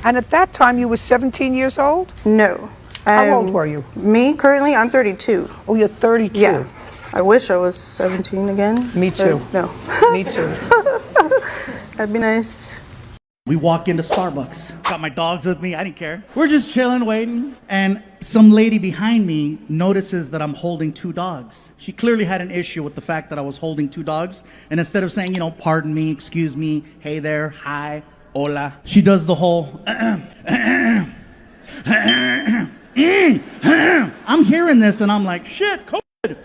And at that time, you were 17 years old? No. How old were you? Me, currently, I'm 32. Oh, you're 32? Yeah. I wish I was 17 again. Me too. No. Me too. That'd be nice. We walk into Starbucks. Got my dogs with me. I didn't care. We're just chilling, waiting. And some lady behind me notices that I'm holding two dogs. She clearly had an issue with the fact that I was holding two dogs. And instead of saying, pardon me, excuse me, hey there, hi, hola, she does the whole, I'm hearing this and I'm like, shit, COVID.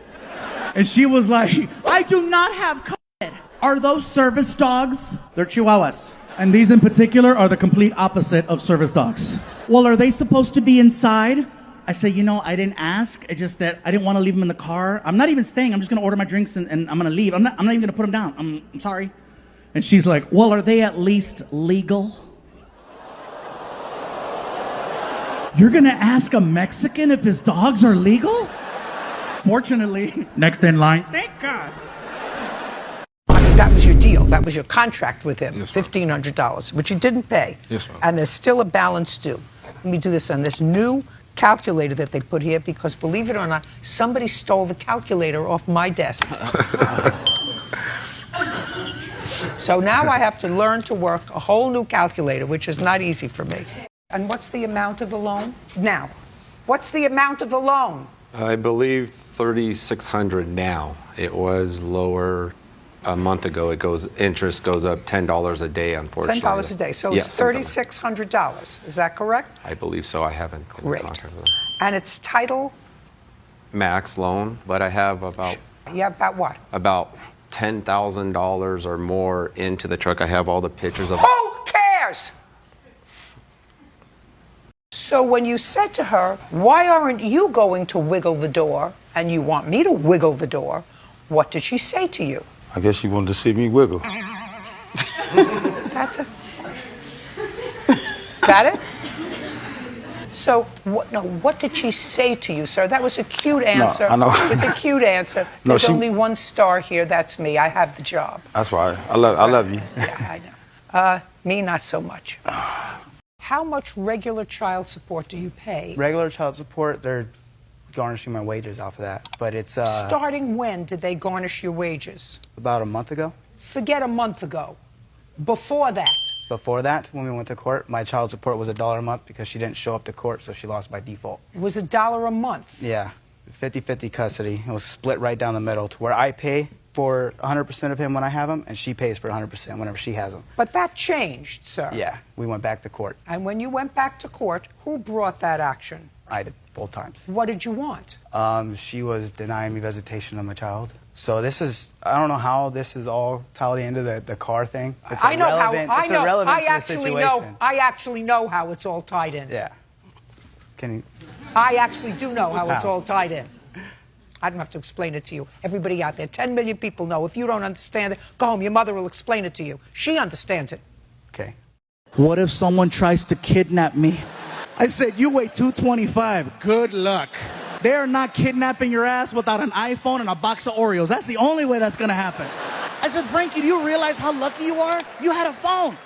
And she was like, I do not have COVID. Are those service dogs? They're Chihuahuas. And these in particular are the complete opposite of service dogs. Well, are they supposed to be inside? I say, I didn't ask. It's just that I didn't want to leave them in the car. I'm not even staying. I'm just going to order my drinks and I'm going to leave. I'm not even going to put them down. I'm sorry. And she's like, well, are they at least legal? You're going to ask a Mexican if his dogs are legal? Fortunately, next in line. Thank God. That was your deal. That was your contract with him, yes, $1,500, which you didn't pay. Yes, ma'am. And there's still a balance due. Let me do this on this new calculator that they put here because, believe it or not, somebody stole the calculator off my desk. So now I have to learn to work a whole new calculator, which is not easy for me. And what's the amount of the loan? Now, what's the amount of the loan? I believe $3,600 now. It was lower a month ago. Interest goes up $10 a day, unfortunately. $10 a day. So it's $3,600. Is that correct? I believe so. I haven't. Great. And it's title? Max loan, but I have about. You have about what? About $10,000 or more into the truck. I have all the pictures of. Who cares? So when you said to her, why aren't you going to wiggle the door and you want me to wiggle the door, what did she say to you? I guess she wanted to see me wiggle. That's it. Got it? So, what did she say to you, sir? That was a cute answer. No, I know. It was a cute answer. No, There's only one star here. That's me. I have the job. That's right. I love you. Yeah, I know. Me, not so much. How much regular child support do you pay? Regular child support, they're garnishing my wages off of that. But it's... Starting when did they garnish your wages? About a month ago. Forget a month ago. Before that? Before that, when we went to court, my child support was $1 a month because she didn't show up to court, so she lost by default. It was $1 a month? Yeah. 50-50 custody. It was split right down the middle to where I pay for 100% of him when I have him, and she pays for 100% whenever she has him. But that changed, sir. Yeah. We went back to court. And when you went back to court, who brought that action? I did, both times. What did you want? She was denying me visitation of my child. So this is, I don't know how this is all tied into the car thing. It's irrelevant to the situation. I actually know how it's all tied in. Yeah. Can you? I actually do know how it's all tied in. I don't have to explain it to you. Everybody out there, 10 million people know. If you don't understand it, go home. Your mother will explain it to you. She understands it. Okay. What if someone tries to kidnap me? I said, you weigh 225. Good luck. They are not kidnapping your ass without an iPhone and a box of Oreos. That's the only way that's going to happen. I said, Frankie, do you realize how lucky you are? You had a phone.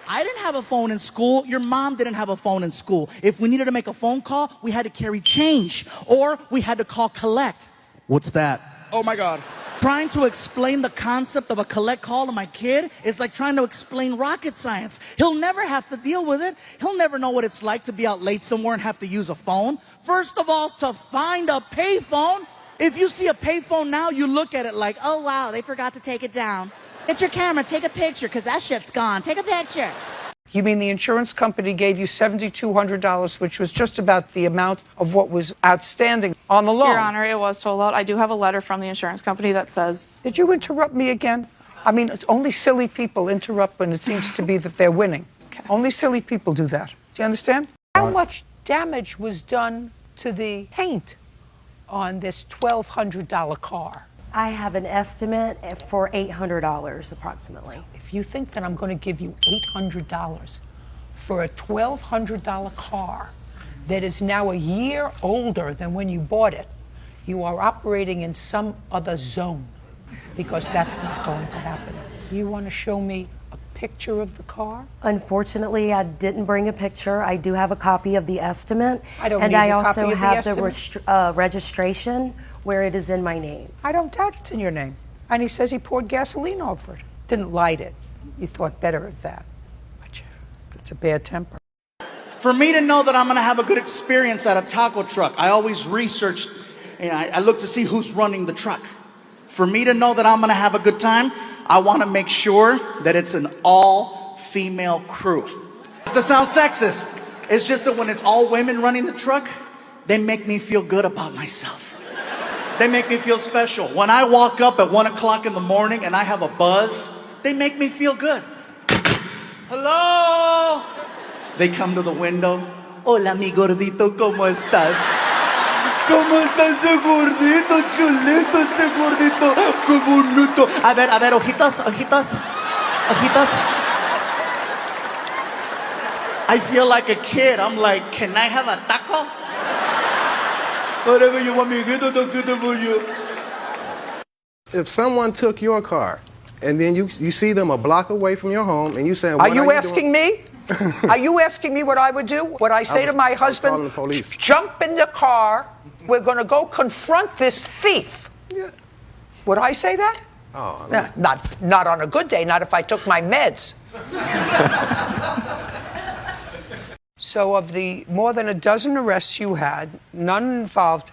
I didn't have a phone in school. Your mom didn't have a phone in school. If we needed to make a phone call, we had to carry change. Or we had to call collect. What's that? Oh, my God. Trying to explain the concept of a collect call to my kid is like trying to explain rocket science. He'll never have to deal with it. He'll never know what it's like to be out late somewhere and have to use a phone. First of all, to find a payphone. If you see a payphone now, you look at it like, oh, wow, they forgot to take it down. Get your camera, take a picture, because that shit's gone. Take a picture. You mean the insurance company gave you $7,200, which was just about the amount of what was outstanding on the loan? Your Honor, it was told out. I do have a letter from the insurance company that says... Did you interrupt me again? I mean, it's only silly people interrupt when it seems to be that they're winning. Okay. Only silly people do that. Do you understand? How much damage was done to the paint on this $1,200 car? I have an estimate for $800 approximately. If you think that I'm going to give you $800 for a $1,200 car that is now a year older than when you bought it, you are operating in some other zone, because that's not going to happen. You want to show me a picture of the car? Unfortunately, I didn't bring a picture. I do have a copy of the estimate. I don't and need I a also copy of the have estimate. registration where it is in my name. I don't doubt it's in your name. And he says he poured gasoline over it. Didn't light it. You thought better of that. But it's a bad temper. For me to know that I'm gonna have a good experience at a taco truck, I always research, I look to see who's running the truck. For me to know that I'm gonna have a good time, I wanna make sure that it's an all-female crew. Not to sound sexist, it's just that when it's all women running the truck, they make me feel good about myself. They make me feel special. When I walk up at 1 o'clock in the morning and I have a buzz, they make me feel good. Hello? They come to the window. Hola, mi gordito, ¿cómo estás? ¿Cómo está este gordito, chulito, este gordito? ¡Qué bonito! A ver, ojitos, ojitos, ojitos. I feel like a kid. I'm like, can I have a taco? Whatever you want me to get, I'll get it for you. If someone took your car and then you see them a block away from your home and you saying, Are you asking me? Are you asking me what I would do? Would I say to my husband, calling the police. jump in the car, we're going to go confront this thief? Yeah. Would I say that? Oh, No, not on a good day, not if I took my meds. So of the more than a dozen arrests you had, none involved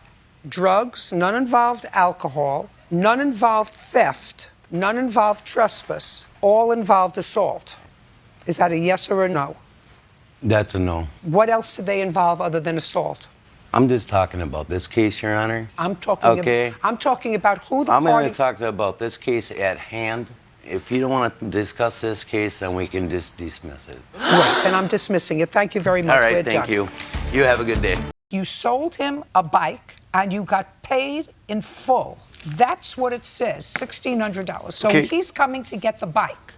drugs, none involved alcohol, none involved theft, none involved trespass, all involved assault. Is that a yes or a no? That's a no. What else do they involve other than assault? I'm just talking about this case, Your Honor. I'm talking about who the I'm party... going to talk about this case at hand. If you don't want to discuss this case, then we can just dismiss it. Right, then I'm dismissing it. Thank you very much. All right, We're thank done. you. You have a good day. You sold him a bike and you got paid in full. That's what it says, $1,600. So Okay. he's coming to get the bike.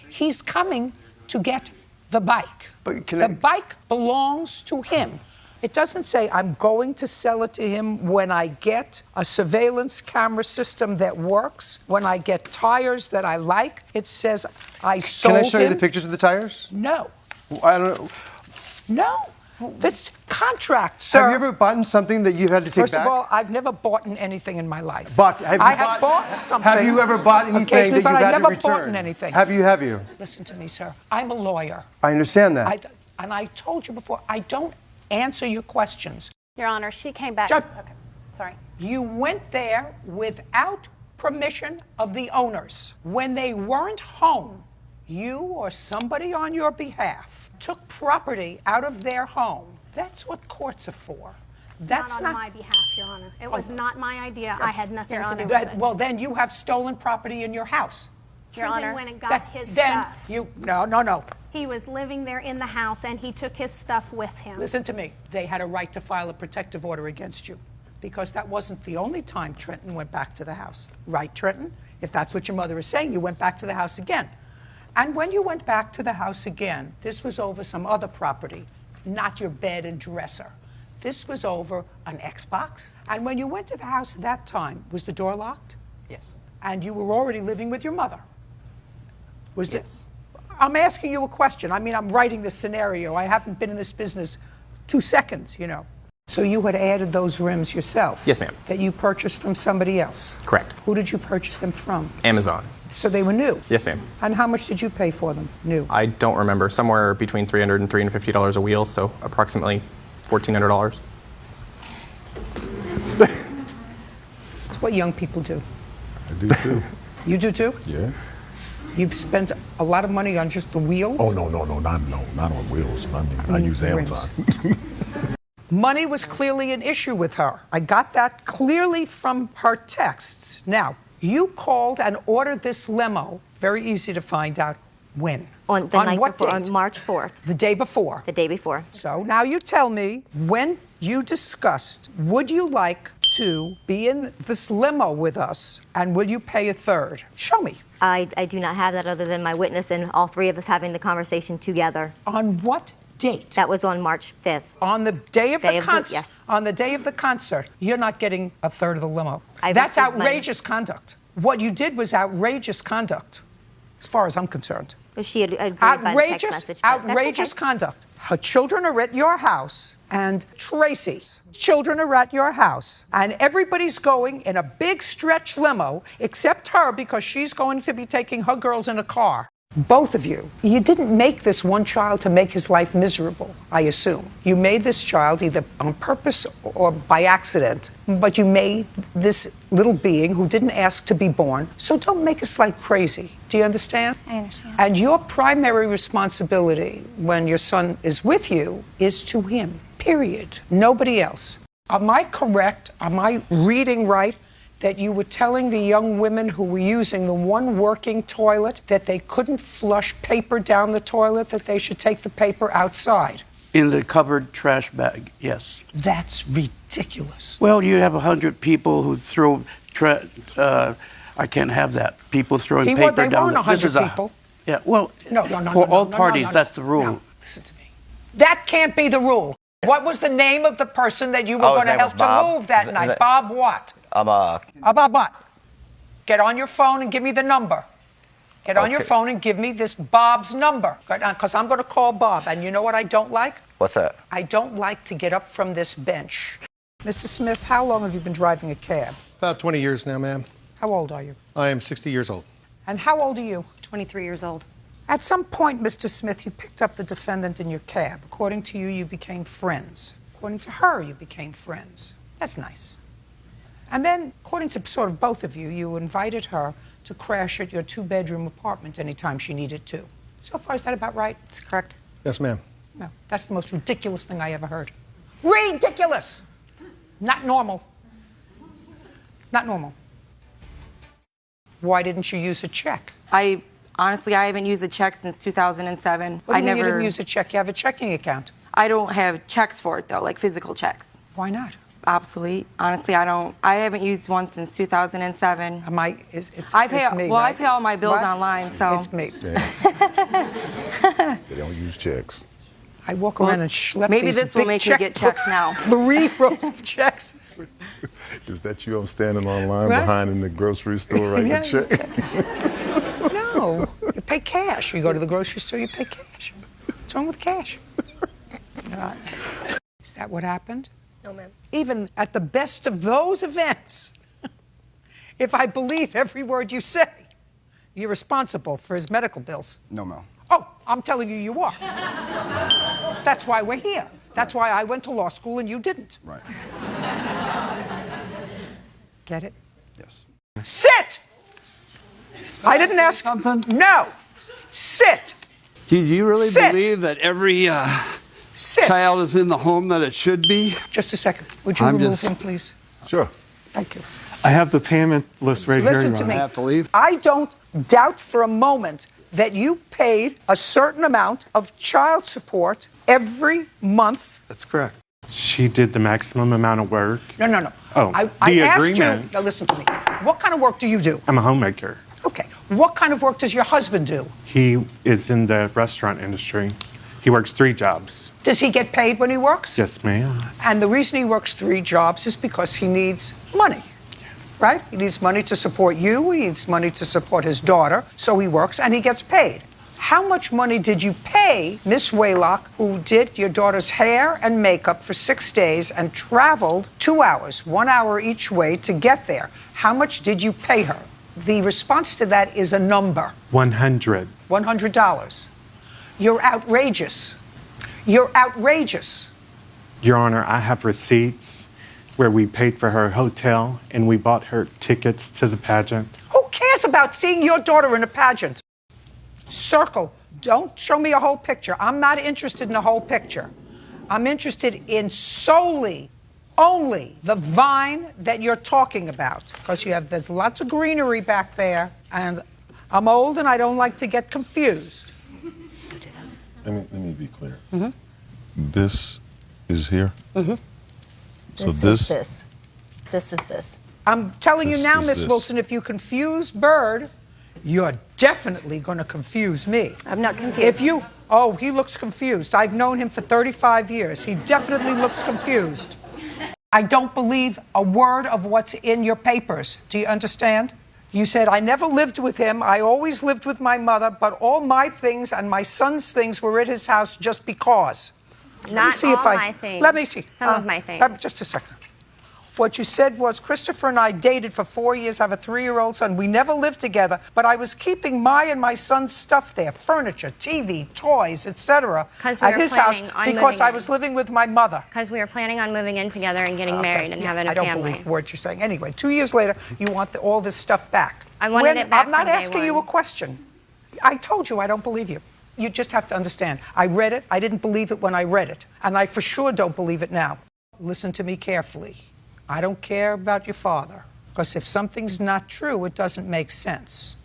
He's coming to get the bike. But can the I- bike belongs to him. It doesn't say I'm going to sell it to him when I get a surveillance camera system that works, when I get tires that I like. It says I sold him. Can I show you the pictures of the tires? No. I don't know. No. This contract, sir. Have you ever bought something that you had to take First back? of all, I've never bought anything in my life. But have you I have bought something. Have you ever bought anything that occasionally, you've but had I've to never return? bought anything. Have you? Listen to me, sir. I'm a lawyer. I understand that. And I told you before, I don't answer your questions. Your Honor, she came back. Judge- Okay, sorry. You went there without permission of the owners. When they weren't home, you or somebody on your behalf took property out of their home. That's what courts are for. That's not on my behalf, Your Honor. It was not my idea. I had nothing to do with it. Well, then you have stolen property in your house. Your Honor, went and got That- his then stuff. No. He was living there in the house, and he took his stuff with him. Listen to me. They had a right to file a protective order against you because that wasn't the only time Trenton went back to the house. Right, Trenton? If that's what your mother is saying, you went back to the house again. And when you went back to the house again, this was over some other property, not your bed and dresser. This was over an Xbox. And when you went to the house that time, was the door locked? Yes. And you were already living with your mother? Yes. I'm asking you a question. I mean, I'm writing this scenario. I haven't been in this business 2 seconds, you know. So you had added those rims yourself? Yes, ma'am. That you purchased from somebody else? Correct. Who did you purchase them from? Amazon. So they were new? Yes, ma'am. And how much did you pay for them, new? I don't remember. Somewhere between $300 and $350 a wheel, so approximately $1,400. It's what young people do. I do too. You do too? Yeah. You've spent a lot of money on just the wheels? Oh, no, not on wheels. I use rims. Amazon. Money was clearly an issue with her. I got that clearly from her texts. Now, you called and ordered this limo, very easy to find out, when? On the night what before, date? on March 4th. The day before? The day before. So now you tell me, when you discussed, would you like to be in this limo with us, and will you pay a third? Show me. I do not have that other than my witness and all three of us having the conversation together. On what date? That was on March 5th. On the day of the concert? Yes. On the day of the concert, you're not getting a third of the limo. I That's received outrageous conduct. What you did was outrageous conduct, as far as I'm concerned. But she had agreed by the text message. But that's Outrageous okay. conduct. Her children are at your house, and Tracy's children are at your house, and everybody's going in a big stretch limo, except her, because she's going to be taking her girls in a car. Both of you. You didn't make this one child to make his life miserable, I assume. You made this child either on purpose or by accident, but you made this little being who didn't ask to be born. So don't make us like crazy. Do you understand? I understand. And your primary responsibility when your son is with you is to him, period. Nobody else. Am I correct? Am I reading right? That you were telling the young women who were using the one working toilet that they couldn't flush paper down the toilet, that they should take the paper outside? In the covered trash bag, yes. That's ridiculous. Well, you have 100 people who throw I can't have that. People throwing paper They down. weren't 100 people. Yeah, well, No, for all parties, that's the rule. No, listen to me. That can't be the rule. What was the name of the person that you were going to help to move that night? Bob what? Bob what? Get on your phone and give me the number. Get on your phone and give me this Bob's number. Because I'm going to call Bob. And you know what I don't like? What's that? I don't like to get up from this bench. Mr. Smith, how long have you been driving a cab? About 20 years now, ma'am. How old are you? I am 60 years old. And how old are you? 23 years old. At some point, Mr. Smith, you picked up the defendant in your cab. According to you, you became friends. According to her, you became friends. That's nice. And then, according to sort of both of you, you invited her to crash at your two-bedroom apartment anytime she needed to. So far, is that about right? That's correct. Yes, ma'am. No, that's the most ridiculous thing I ever heard. Ridiculous! Not normal. Not normal. Why didn't you use a check? Honestly, I haven't used a check since 2007. What do you mean you didn't use a check? You have a checking account. I don't have checks for it, though, like physical checks. Why not? Obsolete. Honestly, I haven't used one since 2007. It's me, well, right? I pay all my bills What? online, so. It's me. They don't use checks. I walk around and schlep maybe these this will big make me get checks checkbooks. now. 3 rows of checks. Is that you? I'm standing online Right? behind in the grocery store writing a check. No, you pay cash. You go to the grocery store, you pay cash. What's wrong with cash? Is that what happened? No, ma'am. Even at the best of those events, if I believe every word you say, you're responsible for his medical bills. No, Mel. Oh, I'm telling you, you are. That's why we're here. That's why I went to law school and you didn't. Right. Get it? Yes. Sit! I didn't ask something. No. Sit. Do you really Sit. believe that every child is in the home that it should be? Just a second. Would you remove him, please? Sure. Thank you. I have the payment list right here. Listen Your to Honor. me. I have to leave? I don't doubt for a moment that you paid a certain amount of child support every month. That's correct. She did the maximum amount of work. No. Oh, I the asked agreement. you. Now listen to me. What kind of work do you do? I'm a homemaker. Okay. What kind of work does your husband do? He is in the restaurant industry. He works 3 jobs. Does he get paid when he works? Yes, ma'am. And the reason he works 3 jobs is because he needs money, right? He needs money to support you. He needs money to support his daughter. So he works and he gets paid. How much money did you pay Miss Waylock, who did your daughter's hair and makeup for 6 days and traveled 2 hours, 1 hour each way to get there? How much did you pay her? The response to that is a number. $100. $100. You're outrageous. You're outrageous. Your Honor, I have receipts where we paid for her hotel and we bought her tickets to the pageant. Who cares about seeing your daughter in a pageant? Circle. Don't show me a whole picture. I'm not interested in the whole picture. I'm interested in solely, only the vine that you're talking about. Because there's lots of greenery back there, and I'm old and I don't like to get confused. Let me be clear. Mm-hmm. This is here. Mm-hmm. So This is this. I'm telling you This now, is Miss this. Wilson, if you confuse Bird, you're definitely going to confuse me. I'm not confused. He looks confused. I've known him for 35 years. He definitely looks confused. I don't believe a word of what's in your papers. Do you understand? You said, I never lived with him. I always lived with my mother, but all my things and my son's things were at his house just because. Not all my things. Let me see. Some of my things. Just a second. What you said was, Christopher and I dated for 4 years, have a 3-year-old son. We never lived together, but I was keeping my and my son's stuff there, furniture, TV, toys, etc., at his house because I was living with my mother. Because we were planning on moving in together and getting married and having a family. I don't believe what you're saying. Anyway, 2 years later, you want all this stuff back. I wanted it back I'm not from day asking you a one. question. I told you I don't believe you. You just have to understand. I read it. I didn't believe it when I read it. And I for sure don't believe it now. Listen to me carefully. I don't care about your father. Because if something's not true, it doesn't make sense.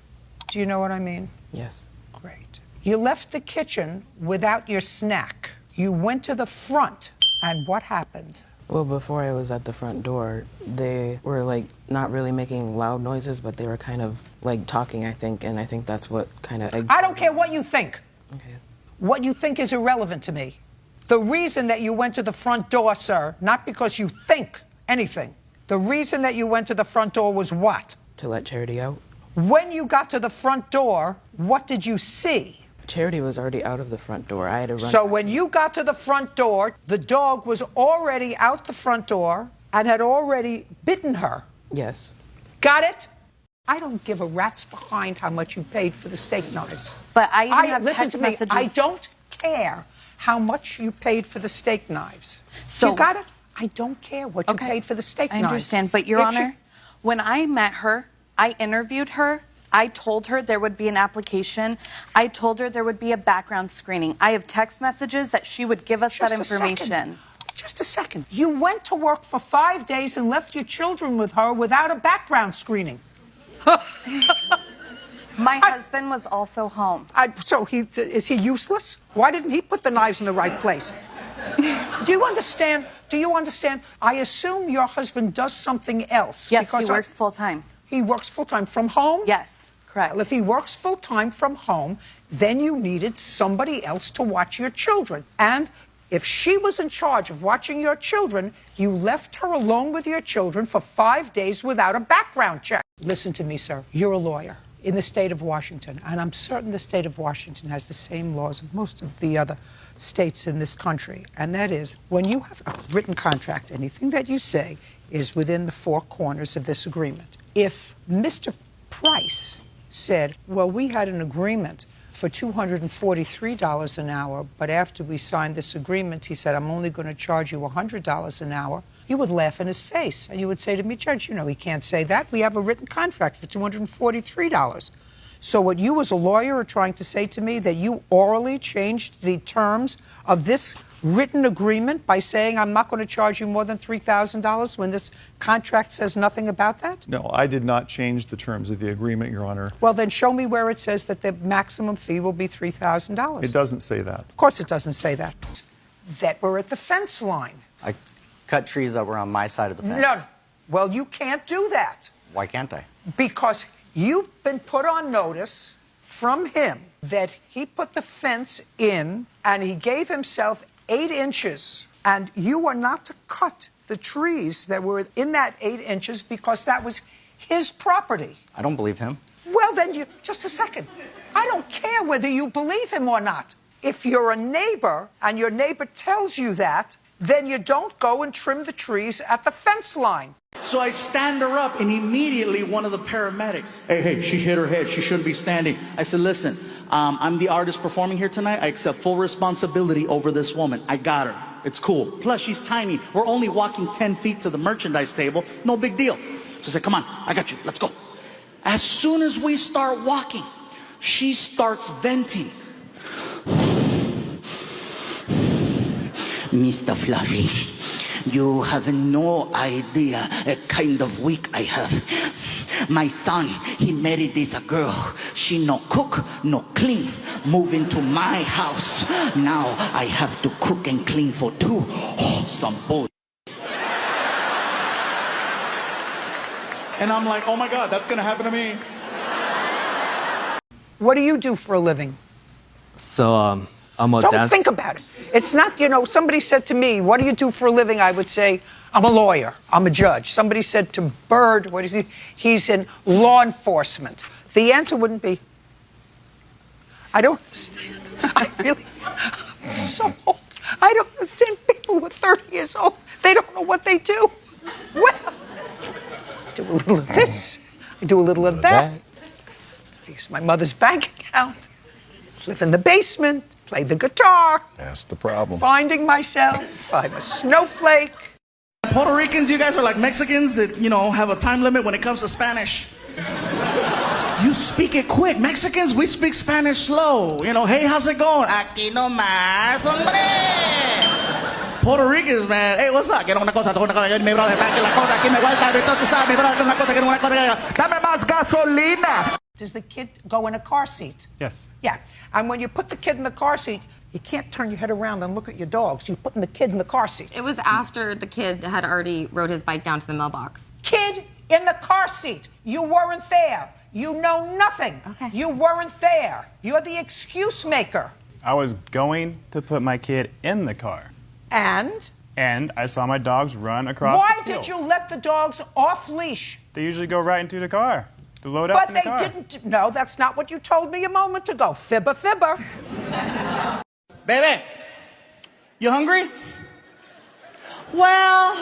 Do you know what I mean? Yes. Great. You left the kitchen without your snack. You went to the front. And what happened? Well, before I was at the front door, they were like not really making loud noises, but they were kind of like talking, I think, and I think that's what kind of... I don't care what you think. Okay. What you think is irrelevant to me. The reason that you went to the front door, sir, not because you think anything. The reason that you went to the front door was what? To let Charity out. When you got to the front door, what did you see? Charity was already out of the front door. I had to run. So when you got to the front door, the dog was already out the front door and had already bitten her. Yes. Got it? I don't give a rat's behind how much you paid for the steak knives. But I even have listen text to me. messages. I don't care how much you paid for the steak knives. So you got it? I don't care what you paid for the steak I knives. understand, but Your Honor, when I met her, I interviewed her. I told her there would be an application. I told her there would be a background screening. I have text messages that she would give us that information. Just a second. You went to work for 5 days and left your children with her without a background screening. My husband was also home. So is he useless? Why didn't he put the knives in the right place? Do you understand? Do you understand? I assume your husband does something else. Yes, he works full-time. He works full-time from home? Yes, correct. Well, if he works full-time from home, then you needed somebody else to watch your children. And if she was in charge of watching your children, you left her alone with your children for 5 days without a background check. Listen to me, sir. You're a lawyer in the state of Washington, and I'm certain the state of Washington has the same laws of most of the other states in this country, and that is when you have a written contract, anything that you say is within the 4 corners of this agreement. If Mr. Price said, well, we had an agreement for $243 an hour, but after we signed this agreement, he said, I'm only going to charge you $100 an hour, you would laugh in his face, and you would say to me, Judge, you know he can't say that. We have a written contract for $243. So what you as a lawyer are trying to say to me, that you orally changed the terms of this written agreement by saying I'm not going to charge you more than $3,000 when this contract says nothing about that? No, I did not change the terms of the agreement, Your Honor. Well, then show me where it says that the maximum fee will be $3,000. It doesn't say that. Of course it doesn't say that. That we're at the fence line. I cut trees that were on my side of the fence. No. Well, you can't do that. Why can't I? Because you've been put on notice from him that he put the fence in and he gave himself 8 inches, and you were not to cut the trees that were in that 8 inches because that was his property. I don't believe him. Well, then just a second. I don't care whether you believe him or not. If you're a neighbor and your neighbor tells you that, then you don't go and trim the trees at the fence line. So I stand her up, and immediately one of the paramedics, hey, she hit her head. She shouldn't be standing. I said, listen, I'm the artist performing here tonight. I accept full responsibility over this woman. I got her. It's cool. Plus, she's tiny. We're only walking 10 feet to the merchandise table. No big deal. She said, come on, I got you. Let's go. As soon as we start walking, she starts venting. Mr. Fluffy, you have no idea a kind of week I have. My son, he married this girl. She no cook, no clean. Move into my house. Now I have to cook and clean for 2. Oh, some bull. And I'm like, oh my God, that's going to happen to me. What do you do for a living? So, Don't think about it. It's not, somebody said to me, what do you do for a living? I would say, I'm a lawyer. I'm a judge. Somebody said to Bird, what is he? He's in law enforcement. The answer wouldn't be, I don't understand. I'm so old. I don't understand people who are 30 years old. They don't know what they do. Well, I do a little of this. I do a little of that. I use my mother's bank account. Live in the basement. Play the guitar. That's the problem. Finding myself. I'm a snowflake. Puerto Ricans, you guys are like Mexicans that, have a time limit when it comes to Spanish. You speak it quick. Mexicans, we speak Spanish slow. Hey, how's it going? Aquí no más, hombre. Puerto Ricans, man. Hey, what's up? Quiero una cosa, mi brother. Aquí la cosa, aquí me vuelta. Tú sabes, mi brother, una cosa, quiero una cosa. Dame más gasolina. Does the kid go in a car seat? Yes. Yeah. And when you put the kid in the car seat, you can't turn your head around and look at your dogs. You're putting the kid in the car seat. It was after the kid had already rode his bike down to the mailbox. Kid in the car seat. You weren't there. You know nothing. Okay. You weren't there. You're the excuse maker. I was going to put my kid in the car. And I saw my dogs run across why the field. did you let the dogs off leash? They usually go right into the car. To load up But in the they car. didn't. No, that's not what you told me a moment ago. Fibber, fibber. Baby, you hungry? Well,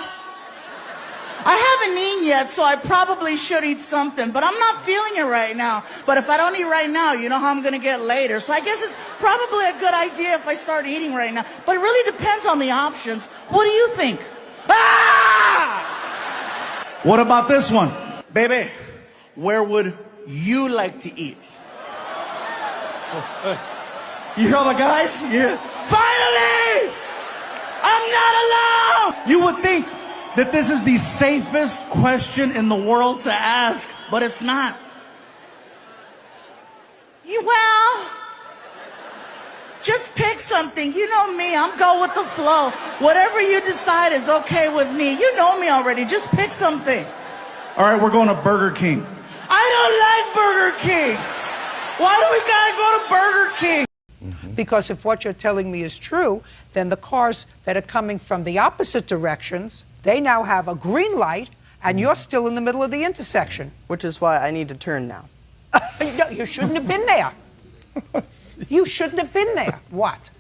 I haven't eaten yet, so I probably should eat something, but I'm not feeling it right now. But if I don't eat right now, you know how I'm going to get later. So I guess it's probably a good idea if I start eating right now. But it really depends on the options. What do you think? Ah! What about this one? Baby, where would you like to eat? You hear all the guys? Yeah. Finally! I'm not alone! You would think that this is the safest question in the world to ask, but it's not. Well, just pick something. You know me, I'm go with the flow. Whatever you decide is okay with me. You know me already, just pick something. All right, we're going to Burger King. I don't like Burger King. Why do we gotta go to Burger King? Because if what you're telling me is true, then the cars that are coming from the opposite directions, they now have a green light, and you're still in the middle of the intersection. Which is why I need to turn now. No, you shouldn't have been there. You shouldn't have been there. What?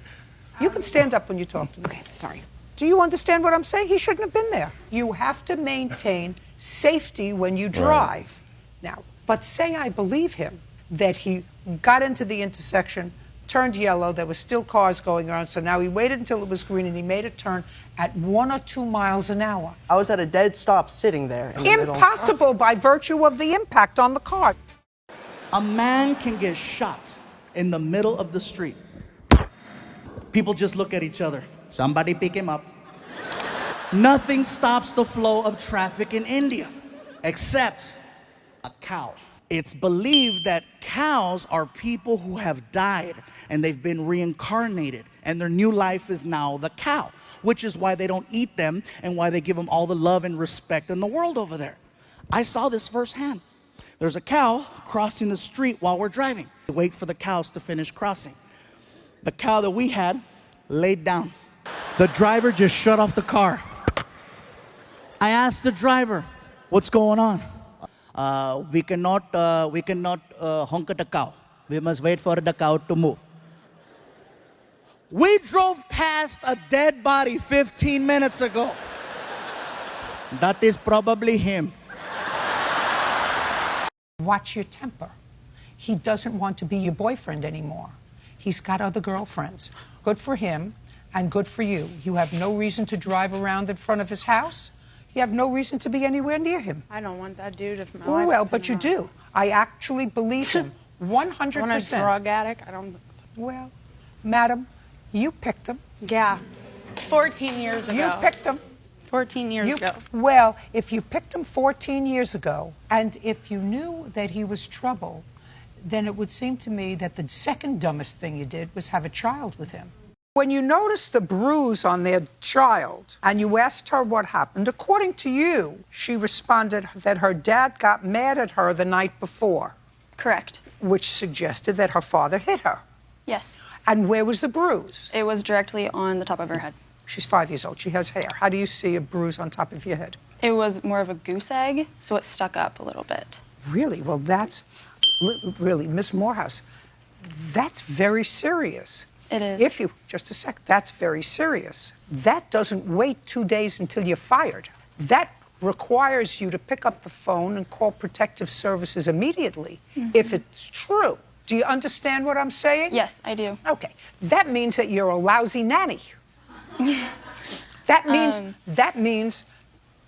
You can stand up when you talk to me. Okay, sorry. Do you understand what I'm saying? He shouldn't have been there. You have to maintain safety when you drive. Now, but say I believe him, that he got into the intersection, turned yellow, there were still cars going on, so now he waited until it was green and he made a turn at 1 or 2 miles an hour. I was at a dead stop sitting there. In the Impossible by virtue of the impact on the car. A man can get shot in the middle of the street. People just look at each other. Somebody pick him up. Nothing stops the flow of traffic in India, except a cow. It's believed that cows are people who have died and they've been reincarnated, and their new life is now the cow, which is why they don't eat them and why they give them all the love and respect in the world over there. I saw this firsthand. There's a cow crossing the street while we're driving. We wait for the cows to finish crossing. The cow that we had laid down. The driver just shut off the car. I asked the driver, what's going on? We cannot honk at the cow. We must wait for the cow to move. We drove past a dead body 15 minutes ago. That is probably him. Watch your temper. He doesn't want to be your boyfriend anymore. He's got other girlfriends. Good for him and good for you. You have no reason to drive around in front of his house. You have no reason to be anywhere near him. I don't want that dude if my Oh, wife well, put but him you on. do. I actually believe him 100%. I'm a drug addict. I don't. Well, madam, you picked him. Yeah. 14 years ago. You picked him. 14 years ago. Well, if you picked him 14 years ago, and if you knew that he was trouble, then it would seem to me that the second dumbest thing you did was have a child with him. When you noticed the bruise on their child and you asked her what happened, according to you, she responded that her dad got mad at her the night before. Correct. Which suggested that her father hit her. Yes. And where was the bruise? It was directly on the top of her head. She's 5 years old. She has hair. How do you see a bruise on top of your head? It was more of a goose egg, so it stuck up a little bit. Really? Well, that's really, Miss Morehouse, that's very serious. It is. If you, just a sec, that's very serious. That doesn't wait 2 days until you're fired. That requires you to pick up the phone and call protective services immediately if it's true. Do you understand what I'm saying? Yes, I do. Okay. That means that you're a lousy nanny. That means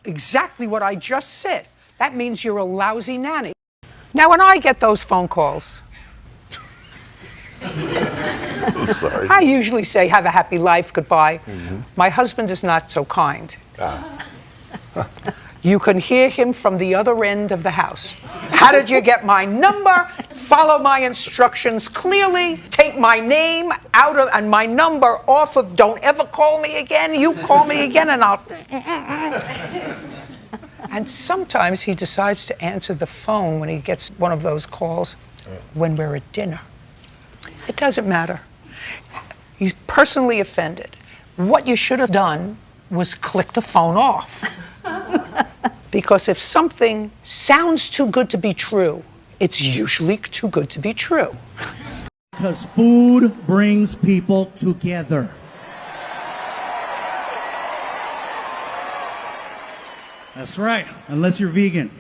exactly what I just said. That means you're a lousy nanny. Now, when I get those phone calls, I'm sorry. I usually say, have a happy life, goodbye. My husband is not so kind. You can hear him from the other end of the house. How did you get my number? Follow my instructions clearly. Take my name out of and my number off of don't ever call me again. You call me again and I'll... And sometimes he decides to answer the phone when he gets one of those calls when we're at dinner. It doesn't matter. He's personally offended. What you should have done was click the phone off. Because if something sounds too good to be true, it's usually too good to be true. Because food brings people together. That's right, unless you're vegan.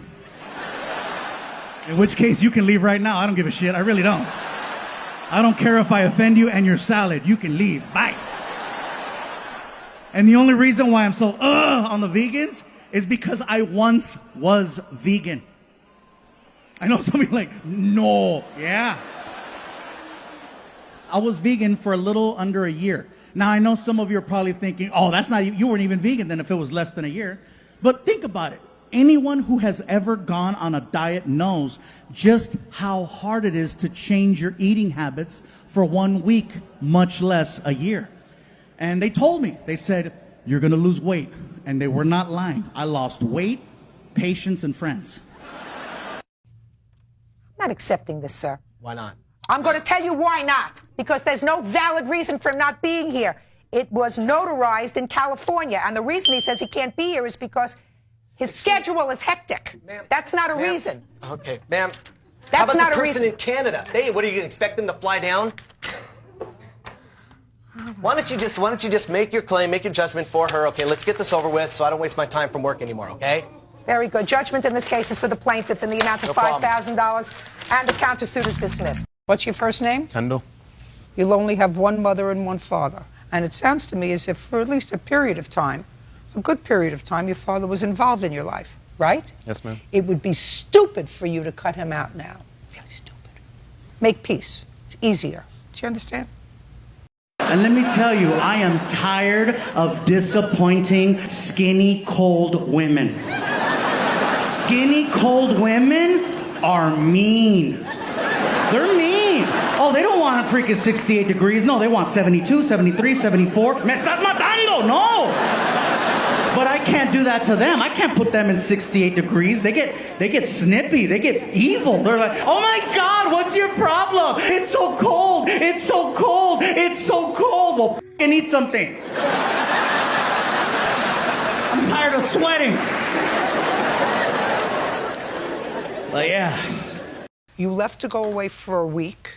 In which case, you can leave right now. I don't give a shit. I really don't. I don't care if I offend you and your salad. You can leave. Bye. And the only reason why I'm so on the vegans is because I once was vegan. I know some of you are like, no. Yeah. I was vegan for a little under a year. Now, I know some of you are probably thinking, oh, that's not, you weren't even vegan then if it was less than a year. But think about it. Anyone who has ever gone on a diet knows just how hard it is to change your eating habits for 1 week, much less a year. And they told me, they said, you're going to lose weight. And they were not lying. I lost weight, patience, and friends. I'm not accepting this, sir. Why not? I'm going to tell you why not. Because there's no valid reason for him not being here. It was notarized in California. And the reason he says he can't be here is because his schedule is hectic. That's not a reason. Okay, ma'am. That's how about not the a person reason. in Canada? What are you gonna expect them to fly down? Why don't you just make your claim, make your judgment for her? Okay, let's get this over with so I don't waste my time from work anymore, okay? Very good. Judgment in this case is for the plaintiff in the amount of $5,000, and the countersuit is dismissed. What's your first name? Kendall. You'll only have one mother and one father. And it sounds to me as if for at least a period of time, a good period of time, your father was involved in your life, right? Yes, ma'am. It would be stupid for you to cut him out now. Really stupid. Make peace. It's easier. Do you understand? And let me tell you, I am tired of disappointing skinny, cold women. Skinny, cold women are mean. They're mean. Oh, they don't want freaking 68 degrees. No, they want 72, 73, 74. Me estás matando. No. But I can't do that to them. I can't put them in 68 degrees. They get snippy. They get evil. They're like, oh my God, what's your problem? It's so cold. It's so cold. It's so cold. Well, f***ing eat something. I'm tired of sweating. But yeah. You left to go away for a week,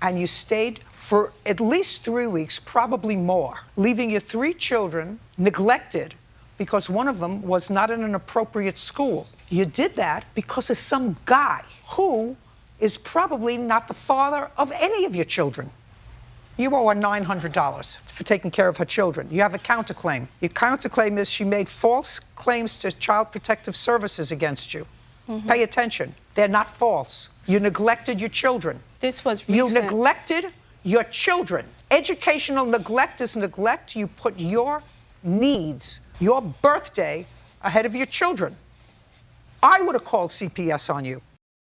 and you stayed for at least 3 weeks, probably more, leaving your 3 children neglected because one of them was not in an appropriate school. You did that because of some guy who is probably not the father of any of your children. You owe her $900 for taking care of her children. You have a counterclaim. Your counterclaim is she made false claims to Child Protective Services against you. Pay attention. They're not false. You neglected your children. This was You recent. neglected your children. Educational neglect is neglect. You put your needs, your birthday, ahead of your children. I would have called CPS on you.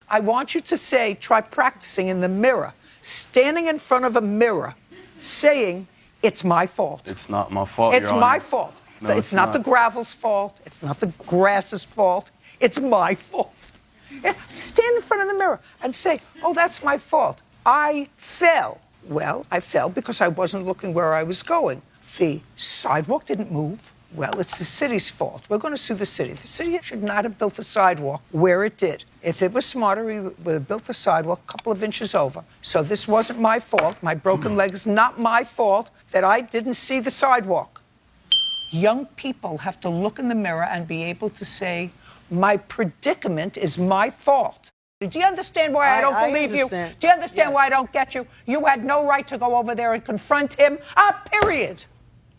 I want you to say, try practicing in the mirror, standing in front of a mirror, saying, it's my fault. It's not my fault, It's Your my Honor. fault. No, it's not the gravel's fault. It's not the grass's fault. It's my fault. Yeah, stand in front of the mirror and say, oh, that's my fault. I fell. Well, I fell because I wasn't looking where I was going. The sidewalk didn't move. Well, it's the city's fault. We're going to sue the city. The city should not have built the sidewalk where it did. If it was smarter, we would have built the sidewalk a couple of inches over. So this wasn't my fault. My broken leg is not my fault that I didn't see the sidewalk. Young people have to look in the mirror and be able to say, my predicament is my fault. Do you understand why I don't believe you? Do you understand why I don't get you? You had no right to go over there and confront him, period.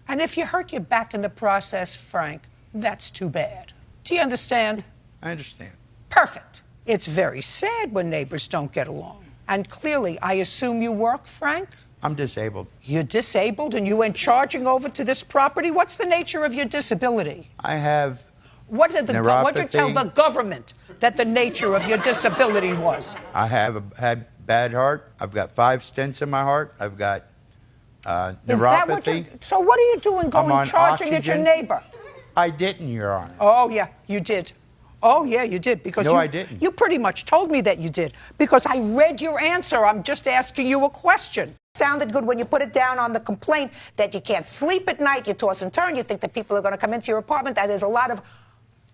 And if you hurt your back in the process, Frank, that's too bad. Do you understand? I understand. Perfect. It's very sad when neighbors don't get along. And clearly, I assume you work, Frank? I'm disabled. You're disabled and you went charging over to this property? What's the nature of your disability? I have What did you tell the government that the nature of your disability was? I have had bad heart. I've got 5 stents in my heart. I've got neuropathy. So what are you doing going charging at your neighbor? I didn't, Your Honor. Oh, yeah, you did. Oh, yeah, you did. Because I didn't. You pretty much told me that you did. Because I read your answer. I'm just asking you a question. Sounded good when you put it down on the complaint that you can't sleep at night, you toss and turn, you think that people are going to come into your apartment. That is a lot of...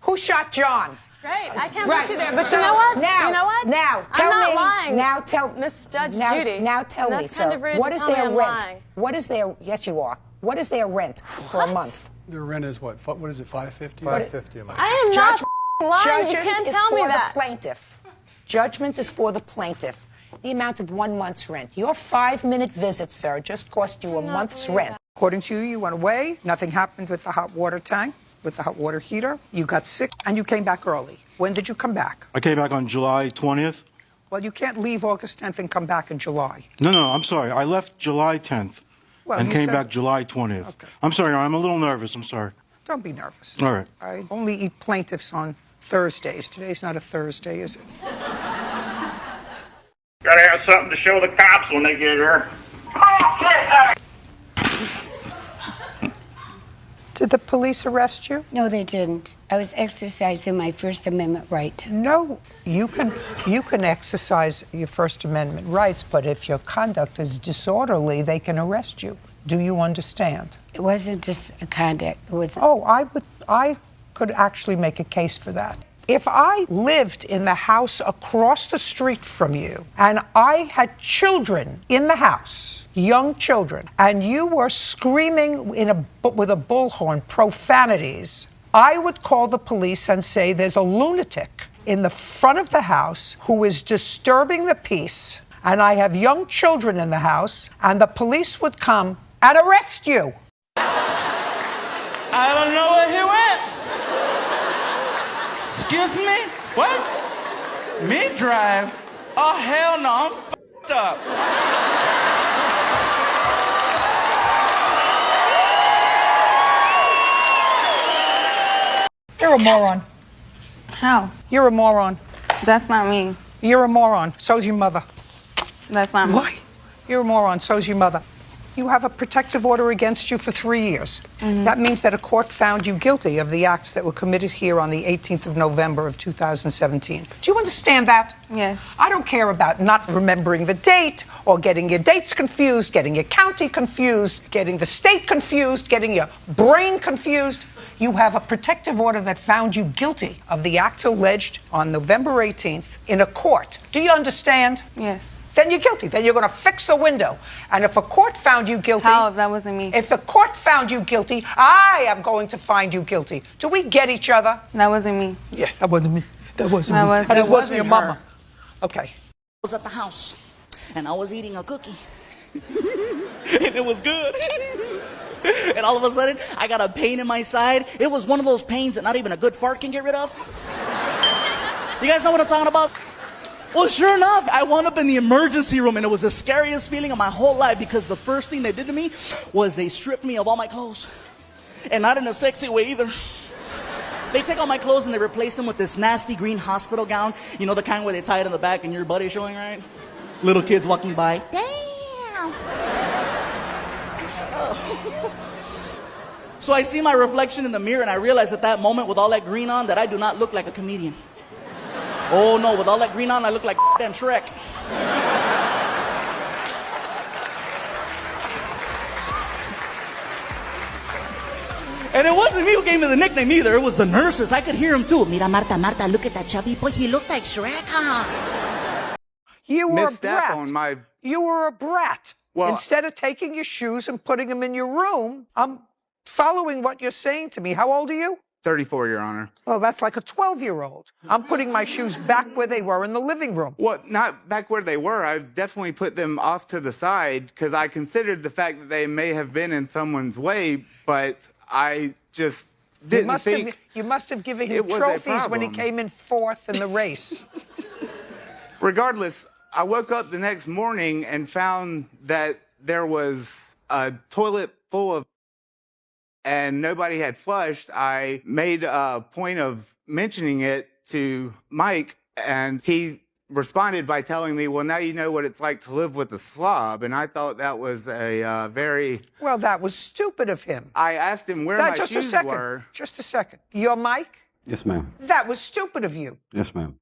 Who shot John? Great, I can't put you there. But So, you know what? Now, you know what? Now, tell I'm not me. lying. Now, tell Miss Judge now, Judy. Now, tell me, That's kind sir. of rude What to is tell me their I'm rent? lying. What is their? Yes, you are. What is their rent for a month? Their rent is what? What is it? $550. $550 a month. I am not lying. You Judgment can't is tell me for that. the plaintiff. Judgment is for the plaintiff. The amount of 1 month's rent. Your 5-minute visit, sir, just cost you a month's rent. According to you, you went away. Nothing happened with the hot water tank, with the hot water heater. You got sick, and you came back early. When did you come back? I came back on July 20th. Well, you can't leave August 10th and come back in July. No, I'm sorry. I left July 10th and came back July 20th. Okay. I'm sorry. I'm a little nervous. I'm sorry. Don't be nervous. All right. I only eat plaintiffs on Thursdays. Today's not a Thursday, is it? Gotta have something to show the cops when they get here. Did the police arrest you? No, they didn't. I was exercising my First Amendment right. No, you can exercise your First Amendment rights, but if your conduct is disorderly, they can arrest you. Do you understand? It wasn't just a conduct. It was. Oh, I could actually make a case for that. If I lived in the house across the street from you and I had children in the house, young children, and you were screaming with a bullhorn profanities, I would call the police and say there's a lunatic in the front of the house who is disturbing the peace, and I have young children in the house, and the police would come and arrest you. I don't know where he went. Excuse me? What? Me drive? Oh, hell no, I'm f***ed up. You're a moron. How? You're a moron. That's not me. You're a moron. So's your mother. That's not me. Why? You're a moron. So's your mother. You have a protective order against you for 3 years. That means that a court found you guilty of the acts that were committed here on the 18th of November of 2017. Do you understand that? Yes. I don't care about not remembering the date or getting your dates confused, getting your county confused, getting the state confused, getting your brain confused. You have a protective order that found you guilty of the acts alleged on November 18th in a court. Do you understand? Yes. Then you're guilty. Then you're going to fix the window. And if a court found you guilty... How if that wasn't me? If the court found you guilty, I am going to find you guilty. Do we get each other? That wasn't me. Yeah, that wasn't me. That wasn't me. That And it wasn't your her. mama. Okay. I was at the house, and I was eating a cookie. And it was good. And all of a sudden, I got a pain in my side. It was one of those pains that not even a good fart can get rid of. You guys know what I'm talking about? Well, sure enough, I wound up in the emergency room, and it was the scariest feeling of my whole life because the first thing they did to me was they stripped me of all my clothes. And not in a sexy way either. They take all my clothes and they replace them with this nasty green hospital gown. You know, the kind where they tie it in the back and your butt is showing, right? Little kids walking by. Damn! So I see my reflection in the mirror, and I realize at that moment, with all that green on, that I do not look like a comedian. Oh no, with all that green on, I look like damn Shrek. And it wasn't me who gave me the nickname either. It was the nurses. I could hear them too. Mira, Marta, look at that chubby boy. He looks like Shrek, huh? You were a misstep brat. on my. You were a brat. Well, instead of taking your shoes and putting them in your room, I'm following what you're saying to me. How old are you? 34, Your Honor. Oh, that's like a 12-year-old. I'm putting my shoes back where they were in the living room. Well, not back where they were. I definitely put them off to the side because I considered the fact that they may have been in someone's way, but I just didn't think you must have given him it was a trophies when he problem. came in fourth in the race. Regardless, I woke up the next morning and found that there was a toilet full of and nobody had flushed. I made a point of mentioning it to Mike, and he responded by telling me, well, now you know what it's like to live with a slob. And I thought that was a very... Well, that was stupid of him. I asked him where my shoes were. Just a second. You're Mike? Yes, ma'am. That was stupid of you. Yes, ma'am.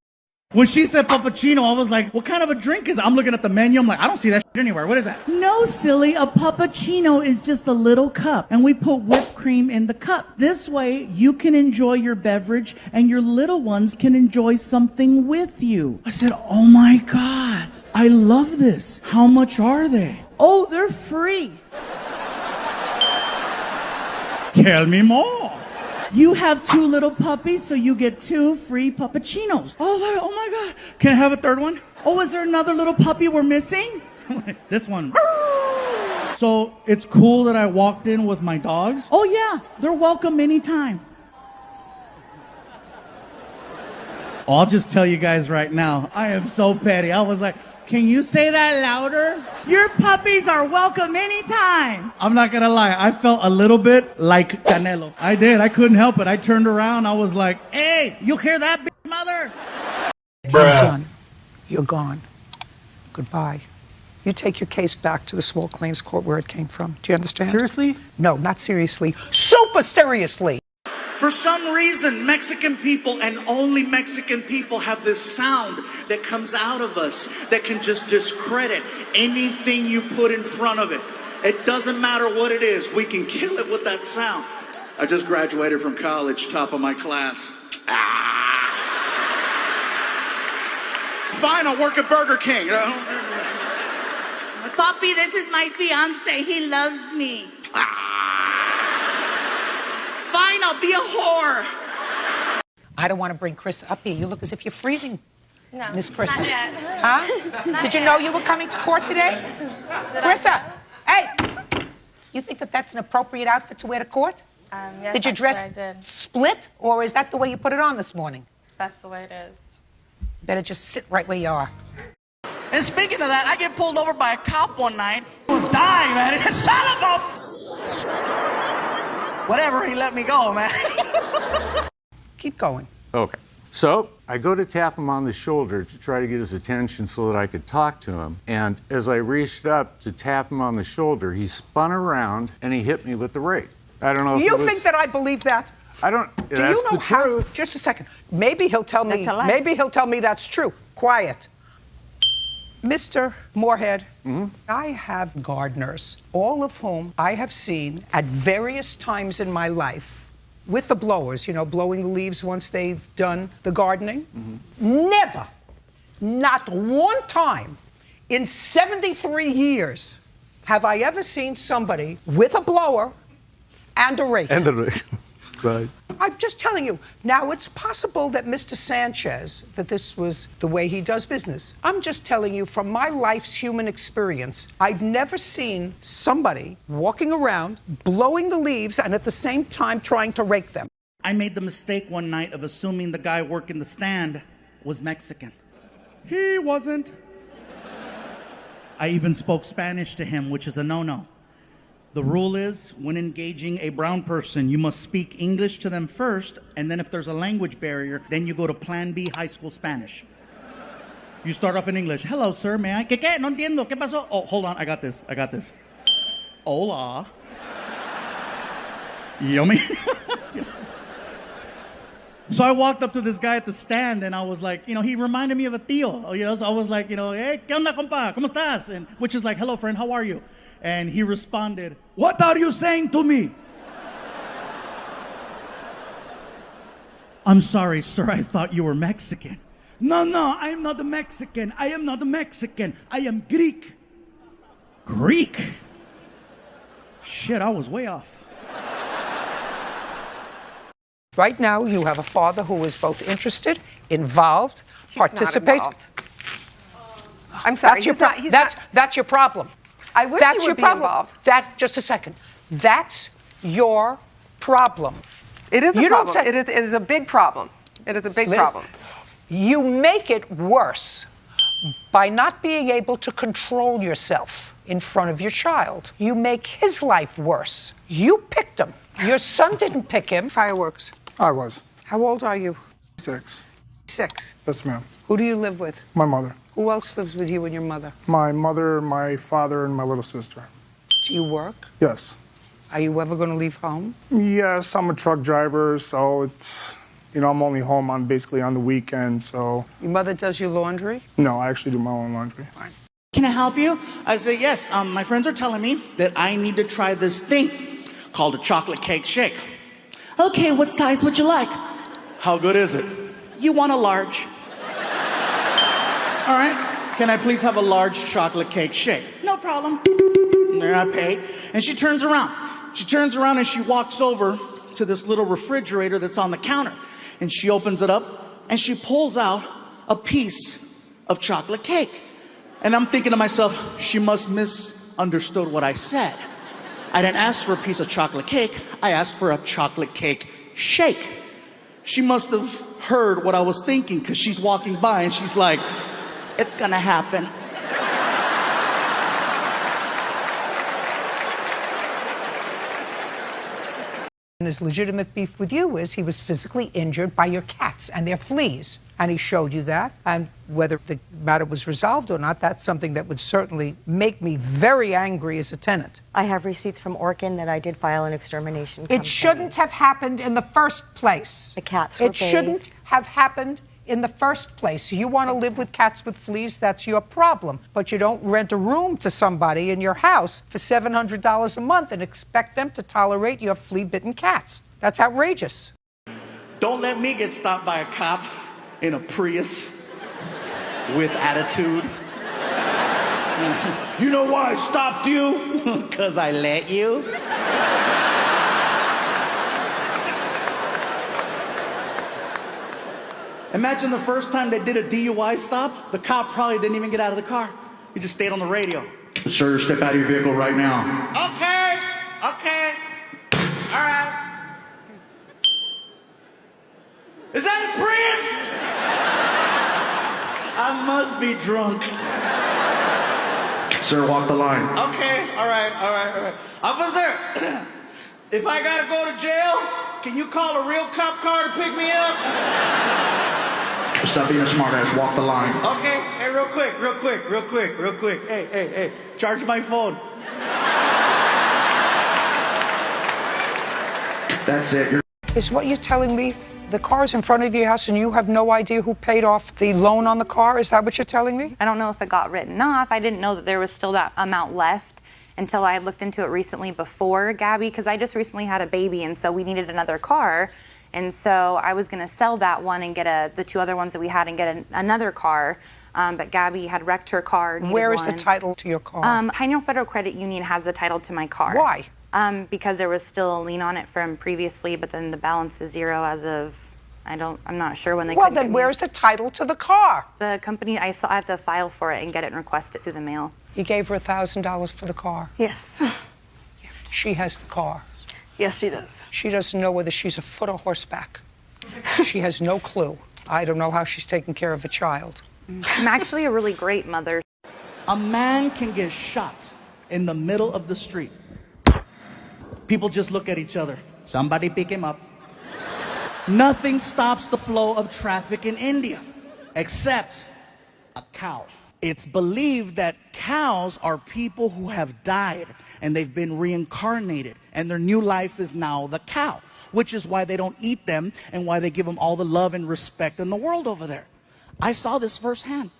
When she said puppuccino, I was like, what kind of a drink is it? I'm looking at the menu. I'm like, I don't see that shit anywhere. What is that? No, silly. A puppuccino is just a little cup, and we put whipped cream in the cup. This way, you can enjoy your beverage, and your little ones can enjoy something with you. I said, oh my God, I love this. How much are they? Oh, they're free. Tell me more. You have 2 little puppies, so you get 2 free puppuccinos. Oh my God. Can I have a third one? Oh, is there another little puppy we're missing? This one. So it's cool that I walked in with my dogs? Oh yeah, they're welcome anytime. Oh, I'll just tell you guys right now, I am so petty. I was like, can you say that louder? Your puppies are welcome anytime. I'm not gonna lie, I felt a little bit like Canelo. I did, I couldn't help it. I turned around, I was like, hey, you hear that, bitch mother? You're done. You're gone. Goodbye. You take your case back to the small claims court where it came from. Do you understand? Seriously? No, not seriously. Super seriously. For some reason, Mexican people and only Mexican people have this sound that comes out of us that can just discredit anything you put in front of it. It doesn't matter what it is. We can kill it with that sound. I just graduated from college, top of my class. Fine, I'll work at Burger King. Papi, this is my fiance. He loves me. Fine, I'll be a whore. I don't want to bring Chris up here. You look as if you're freezing, No, Miss Krista. not yet. Huh? Not Did you yet. know you were coming to court today? Krista, hey! You think that that's an appropriate outfit to wear to court? Yes, Did you dress actually, I did. split, or is that the way you put it on this morning? That's the way it is. Better just sit right where you are. And speaking of that, I get pulled over by a cop one night. He was dying, man. Son of a... Whatever, he let me go, man. Keep going. Okay. So I go to tap him on the shoulder to try to get his attention so that I could talk to him. And as I reached up to tap him on the shoulder, he spun around and he hit me with the rake. I don't know if You it was, think that I believe that? I don't. Do That's you know the how? truth. Just a second. Maybe he'll tell me. That's a lie. Maybe he'll tell me that's true. Quiet. Mr. Moorhead, I have gardeners, all of whom I have seen at various times in my life with the blowers, you know, blowing the leaves once they've done the gardening. Never, not one time in 73 years have I ever seen somebody with a blower and a rake. And the rake. Right. I'm just telling you. Now, it's possible that Mr. Sanchez, that this was the way he does business. I'm just telling you from my life's human experience, I've never seen somebody walking around, blowing the leaves, and at the same time trying to rake them. I made the mistake one night of assuming the guy working the stand was Mexican. He wasn't. I even spoke Spanish to him, which is a no-no. The rule is, when engaging a brown person, you must speak English to them first, and then if there's a language barrier, then you go to Plan B high school Spanish. You start off in English. Hello, sir, may I? ¿Qué? No entiendo. ¿Qué pasó? Oh, hold on, I got this. Hola. Yummy. So I walked up to this guy at the stand, and I was like, you know, he reminded me of a tío, you know, so I was like, you know, hey, ¿qué onda, compa? ¿Cómo estás? And, which is like, hello, friend, how are you? And he responded, what are you saying to me? I'm sorry, sir, I thought you were Mexican. No, I am not a Mexican. I am not a Mexican. I am Greek. Greek? Shit, I was way off. Right now, you have a father who is both interested, involved, participates. I'm sorry. That's your problem. That's your problem. I wish That's he your would be problem. involved. Just a second. That's your problem. It is a You don't problem. say- It is a big problem. It is a big Liz, problem. You make it worse by not being able to control yourself in front of your child. You make his life worse. You picked him. Your son didn't pick him. Fireworks. I was. How old are you? 6. 6. Yes, ma'am. Who do you live with? My mother. Who else lives with you and your mother? My mother, my father, and my little sister. Do you work? Yes. Are you ever going to leave home? Yes, I'm a truck driver, so it's, I'm only home basically on the weekend, so. Your mother does your laundry? No, I actually do my own laundry. Fine. Can I help you? I say, yes. My friends are telling me that I need to try this thing called a chocolate cake shake. Okay, what size would you like? How good is it? You want a large. All right. Can I please have a large chocolate cake shake? No problem. There I pay. And she turns around. She turns around and she walks over to this little refrigerator that's on the counter. And she opens it up and she pulls out a piece of chocolate cake. And I'm thinking to myself, she must misunderstood what I said. I didn't ask for a piece of chocolate cake. I asked for a chocolate cake shake. She must have heard what I was thinking because she's walking by and she's like, it's gonna happen. And his legitimate beef with you is he was physically injured by your cats and their fleas. And he showed you that. And whether the matter was resolved or not, that's something that would certainly make me very angry as a tenant. I have receipts from Orkin that I did file an extermination complaint. It shouldn't have happened in the first place. The cats were It shouldn't have happened in the first place. You want to live with cats with fleas, that's your problem. But you don't rent a room to somebody in your house for $700 a month and expect them to tolerate your flea-bitten cats. That's outrageous. Don't let me get stopped by a cop in a Prius with attitude. You know why I stopped you? Because I let you. Imagine the first time they did a DUI stop, the cop probably didn't even get out of the car. He just stayed on the radio. Sir, step out of your vehicle right now. Okay. All right. Is that a Prius? I must be drunk. Sir, walk the line. Okay, all right. Officer, if I gotta go to jail, can you call a real cop car to pick me up? Stop being a smartass, walk the line. Okay, hey, real quick. Hey, charge my phone. That's it. Is what you're telling me the car's in front of your house and you have no idea who paid off the loan on the car? Is that what you're telling me? I don't know if it got written off. I didn't know that there was still that amount left until I looked into it recently before Gabby, because I just recently had a baby and so we needed another car. And so I was going to sell that one and get the 2 other ones that we had and get another car. But Gabby had wrecked her car. Where is the title to your car? Pioneer Federal Credit Union has the title to my car. Why? Because there was still a lien on it from previously, but then the balance is 0 as of, I'm not sure when they Well, then where's the title to the car? The company, I have to file for it and get it and request it through the mail. You gave her $1,000 for the car. Yes. She has the car. Yes, she does. She doesn't know whether she's a foot or horseback. She has no clue. I don't know how she's taking care of a child. I'm actually a really great mother. A man can get shot in the middle of the street. People just look at each other. Somebody pick him up. Nothing stops the flow of traffic in India except a cow. It's believed that cows are people who have died and they've been reincarnated and their new life is now the cow, which is why they don't eat them and why they give them all the love and respect in the world over there. I saw this firsthand.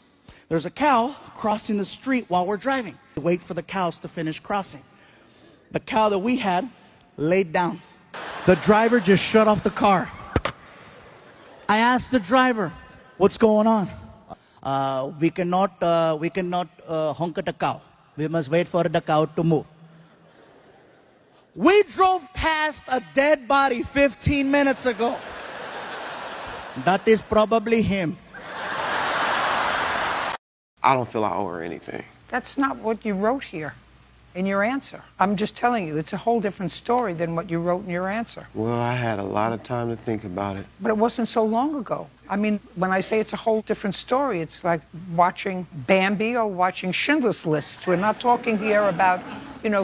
There's a cow crossing the street while we're driving. We wait for the cows to finish crossing. The cow that we had laid down. The driver just shut off the car. I asked the driver, what's going on? We cannot honk at the cow. We must wait for the cow to move. We drove past a dead body 15 minutes ago. That is probably him. I don't feel I owe her anything. That's not what you wrote here in your answer. I'm just telling you, it's a whole different story than what you wrote in your answer. Well, I had a lot of time to think about it. But it wasn't so long ago. I mean, when I say it's a whole different story, it's like watching Bambi or watching Schindler's List. We're not talking here about,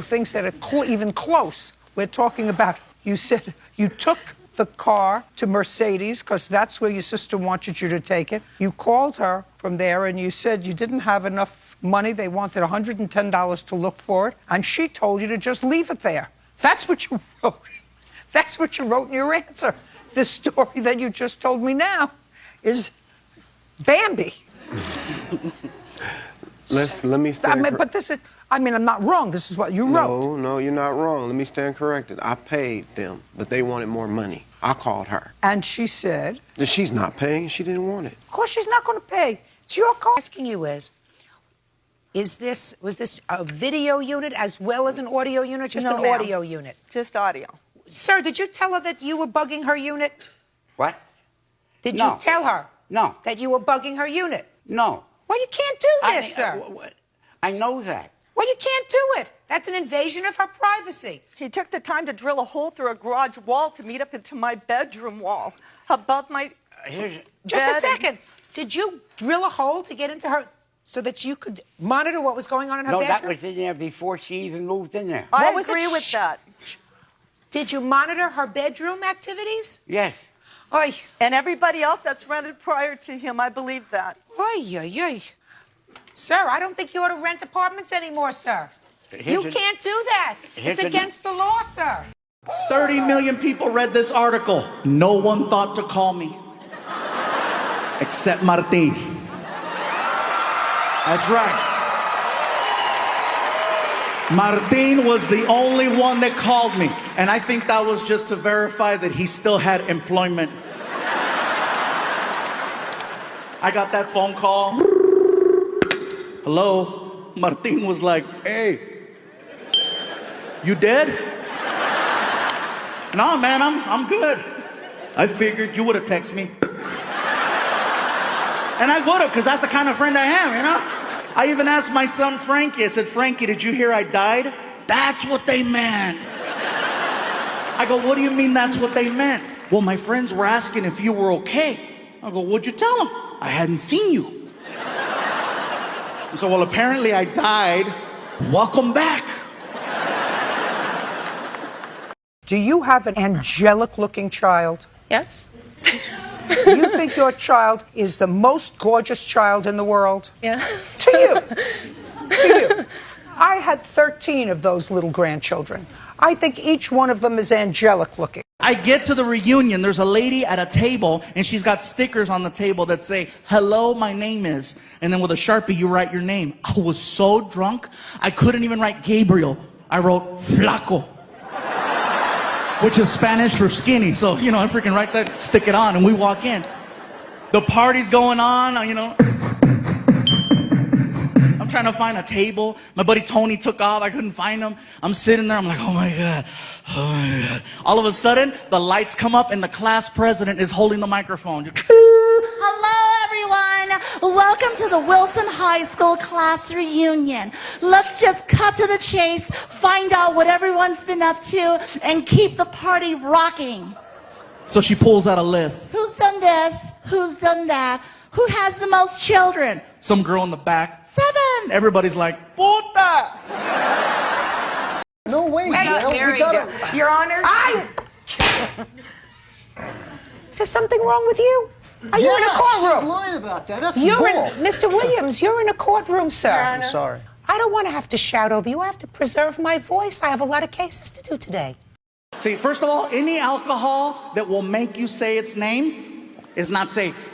things that are even close. We're talking about, you said you took the car to Mercedes because that's where your sister wanted you to take it. You called her from there and you said you didn't have enough money. They wanted $110 to look for it. And she told you to just leave it there. That's what you wrote. That's what you wrote in your answer. The story that you just told me now is Bambi. Let me stand. I'm not wrong. This is what you wrote. No, you're not wrong. Let me stand corrected. I paid them, but they wanted more money. I called her. And she said that she's not paying. She didn't want it. Of course she's not going to pay. It's your car. Asking you was this a video unit as well as an audio unit? Just No, an ma'am. audio unit? Just audio. Sir, did you tell her that you were bugging her unit? What? Did No. you tell her? No. That you were bugging her unit? No. Well, you can't do this, sir. I know that. Well, you can't do it. That's an invasion of her privacy. He took the time to drill a hole through a garage wall to meet up into my bedroom wall above my Just a second. Did you drill a hole to get into her so that you could monitor what was going on in her No, bedroom? that was in there before she even moved in there. I was it? agree with Shh. that. Did you monitor her bedroom activities? Yes. Oy. And everybody else that's rented prior to him, I believe that. Oy, oy, oy. Sir, I don't think you ought to rent apartments anymore, sir. You can't do that. It's against the law, sir. 30 million people read this article. No one thought to call me. Except Martin. That's right. Martin was the only one that called me. And I think that was just to verify that he still had employment. I got that phone call. Hello? Martin was like, hey, you dead? No, man, I'm good. I figured you would have texted me. And I would have, because that's the kind of friend I am, I even asked my son Frankie, I said, Frankie, did you hear I died? That's what they meant. I go, what do you mean that's what they meant? Well, my friends were asking if you were okay. I go, what'd you tell them? I hadn't seen you. So, well, apparently I died. Welcome back. Do you have an angelic-looking child? Yes. You think your child is the most gorgeous child in the world? Yeah. To you. To you. I had 13 of those little grandchildren. I think each one of them is angelic-looking. I get to the reunion, there's a lady at a table, and she's got stickers on the table that say, hello, my name is. And then with a Sharpie, you write your name. I was so drunk, I couldn't even write Gabriel. I wrote Flaco, which is Spanish for skinny. So, I freaking write that, stick it on, and we walk in. The party's going on, I'm trying to find a table. My buddy Tony took off. I couldn't find him. I'm sitting there. I'm like, oh my God. Oh my God. All of a sudden, the lights come up and the class president is holding the microphone. Hello, everyone. Welcome to the Wilson High School class reunion. Let's just cut to the chase, find out what everyone's been up to, and keep the party rocking. So she pulls out a list. Who's done this? Who's done that? Who has the most children? Some girl in the back. 7. Everybody's like, puta! No way, Your Honor. Is there something wrong with you? Are you in a courtroom? She's lying about that. That's You're bull. Mr. Williams, you're in a courtroom, sir. I'm sorry. I don't want to have to shout over you. I have to preserve my voice. I have a lot of cases to do today. See, first of all, any alcohol that will make you say its name is not safe.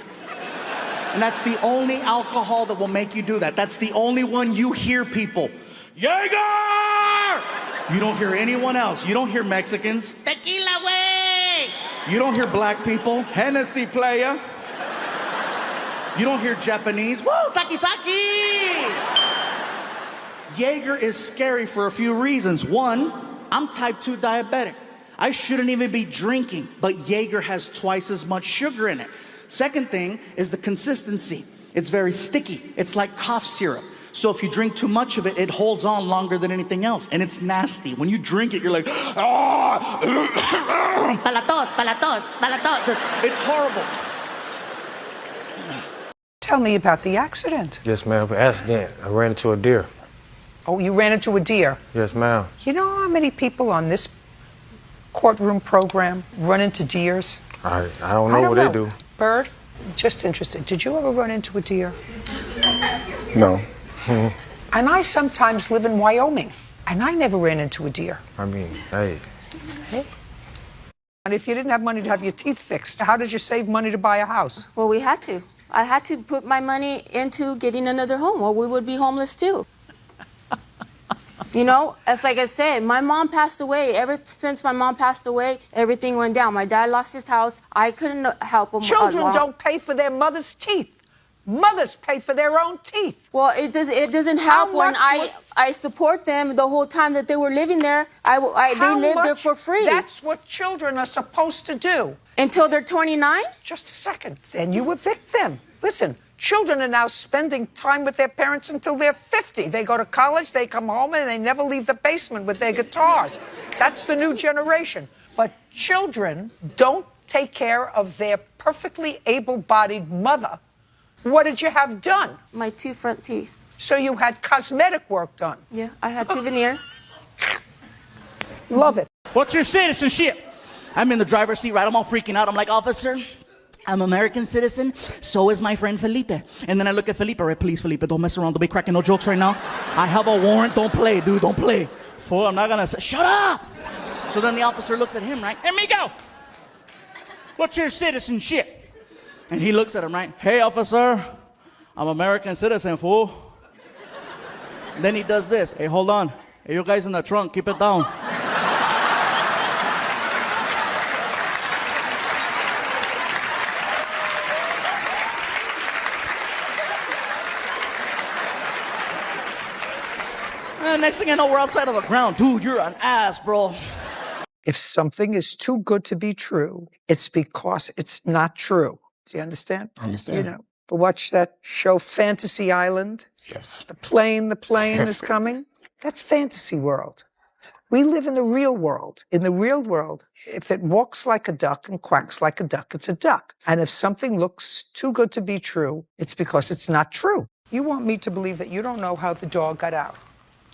And that's the only alcohol that will make you do that. That's the only one you hear people. Jaeger! You don't hear anyone else. You don't hear Mexicans. Tequila, way! You don't hear black people. Hennessy player. You don't hear Japanese. Woo, saki saki! Jaeger is scary for a few reasons. One, I'm type 2 diabetic. I shouldn't even be drinking, but Jaeger has twice as much sugar in it. Second thing is the consistency. It's very sticky. It's like cough syrup. So if you drink too much of it, it holds on longer than anything else, and it's nasty. When you drink it, you're like, ah! Palatos, palatos, palatos. It's horrible. Tell me about the accident. Yes, ma'am. Accident. I ran into a deer. Oh, you ran into a deer. Yes, ma'am. You know how many people on this courtroom program run into deers? I don't know what they do. Bird, just interested. Did you ever run into a deer? No. And I sometimes live in Wyoming, and I never ran into a deer. I mean, hey. And if you didn't have money to have your teeth fixed, how did you save money to buy a house? Well, we had to. I had to put my money into getting another home, or we would be homeless too. You know, it's like I said, my mom passed away. Ever since my mom passed away, everything went down. My dad lost his house. I couldn't help him. Children don't pay for their mother's teeth. Mothers pay for their own teeth. Well, it doesn't help when I support them the whole time that they were living there. They lived there for free. That's what children are supposed to do. Until they're 29? Just a second. Then you evict them. Listen, children are now spending time with their parents until they're 50. They go to college, they come home, and they never leave the basement with their guitars. That's the new generation. But children don't take care of their perfectly able-bodied mother. What did you have done? My 2 front teeth. So you had cosmetic work done? Yeah, I had 2 veneers. Love it. What's your citizenship? I'm in the driver's seat, right? I'm all freaking out. I'm like, officer, I'm American citizen. So is my friend Felipe. And then I look at Felipe, right? Please, Felipe, don't mess around. Don't be cracking no jokes right now. I have a warrant. Don't play, dude. Don't play. Fool, I'm not going to say, shut up. So then the officer looks at him, right? Amigo, what's your citizenship? And he looks at him, right? Hey, officer, I'm American citizen, fool. Then he does this. Hey, hold on. Hey, you guys in the trunk, keep it down. Next thing I know, we're outside on the ground. Dude, you're an ass, bro. If something is too good to be true, it's because it's not true. Do you understand? I understand. You know, watch that show Fantasy Island. Yes. The plane is coming. That's fantasy world. We live in the real world. In the real world, if it walks like a duck and quacks like a duck, it's a duck. And if something looks too good to be true, it's because it's not true. You want me to believe that you don't know how the dog got out.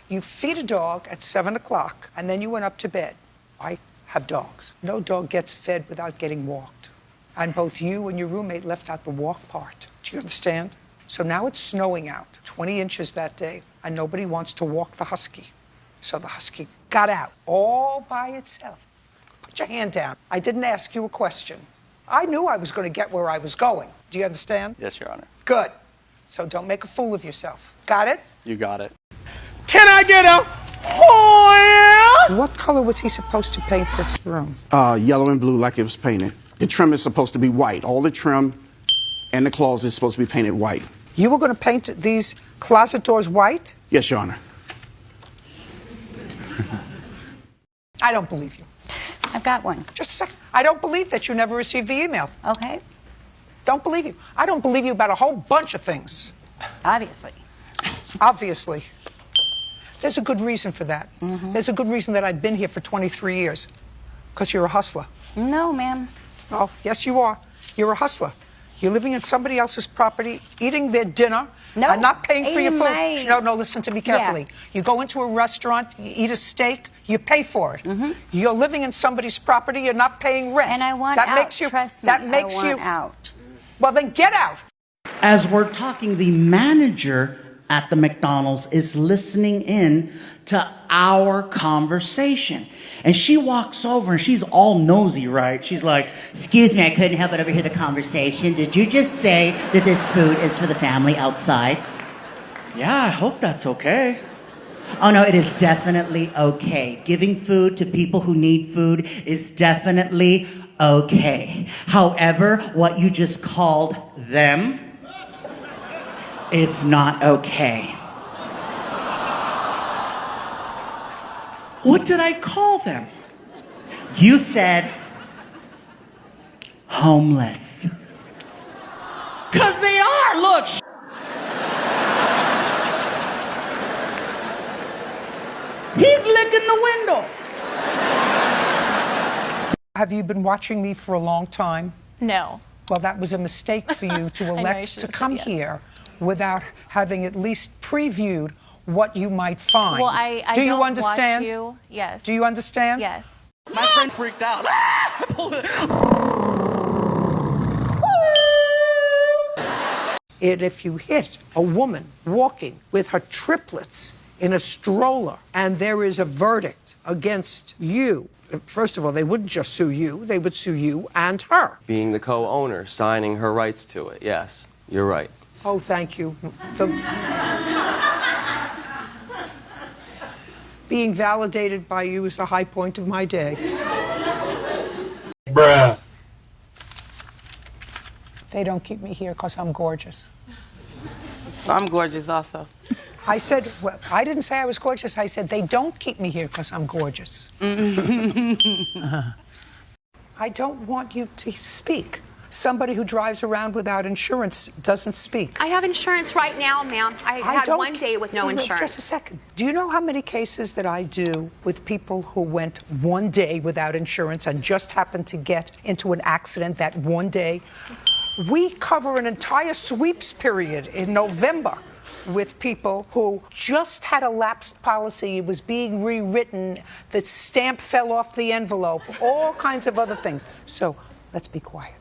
You feed a dog at 7 o'clock, and then you went up to bed. I have dogs. No dog gets fed without getting walked. And both you and your roommate left out the walk part. Do you understand? So now it's snowing out, 20 inches that day, and nobody wants to walk the husky. So the husky got out all by itself. Put your hand down. I didn't ask you a question. I knew I was going to get where I was going. Do you understand? Yes, Your Honor. Good. So don't make a fool of yourself. Got it? You got it. Can I get a What color was he supposed to paint this room? Yellow and blue like it was painted. The trim is supposed to be white. All the trim and the closet is supposed to be painted white. You were going to paint these closet doors white? Yes, Your Honor. I don't believe you. I've got one. Just a second. I don't believe that you never received the email. Okay. Don't believe you. I don't believe you about a whole bunch of things. Obviously. Obviously. There's a good reason for that. There's a good reason that I've been here for 23 years. Because you're a hustler. No, ma'am. Oh, yes, you are. You're a hustler. You're living in somebody else's property, eating their dinner, and not paying for your food. No, listen to me carefully. Yeah. You go into a restaurant, you eat a steak, you pay for it. You're living in somebody's property, you're not paying rent. And I want that out. Makes you, Trust me, that makes I want you out. Well, then get out. As we're talking, the manager at the McDonald's is listening in to our conversation. And she walks over and she's all nosy, right? She's like, Excuse me, I couldn't help but overhear the conversation. Did you just say that this food is for the family outside? yeah, I hope that's okay. Oh no, it is definitely okay. Giving food to people who need food is definitely Okay. However, what you just called them is not okay. What did I call them? You said homeless. 'Cause they are, look. He's licking the window. Have you been watching me for a long time? No. Well, that was a mistake for you to I know, you elect should to have said come yes. here without having at least previewed what you might find. Well, I Do you don't understand? watch you. Yes. Do you understand? Yes. My friend freaked out. If you hit a woman walking with her triplets in a stroller and there is a verdict against you, first of all, they wouldn't just sue you, they would sue you and her. Being the co-owner, signing her rights to it. Yes, you're right. Oh, thank you. Being validated by you is the high point of my day. Bruh. They don't keep me here because I'm gorgeous. I'm gorgeous also. I said, well, I didn't say I was gorgeous. I said they don't keep me here because I'm gorgeous. I don't want you to speak. Somebody who drives around without insurance doesn't speak. I have insurance right now, ma'am. I had don't- one day with no insurance. Just a second. Do you know how many cases that I do with people who went one day without insurance and just happened to get into an accident that one day? We cover an entire sweeps period in November with people who just had a lapsed policy. It was being rewritten. The stamp fell off the envelope. All kinds of other things. So let's be quiet.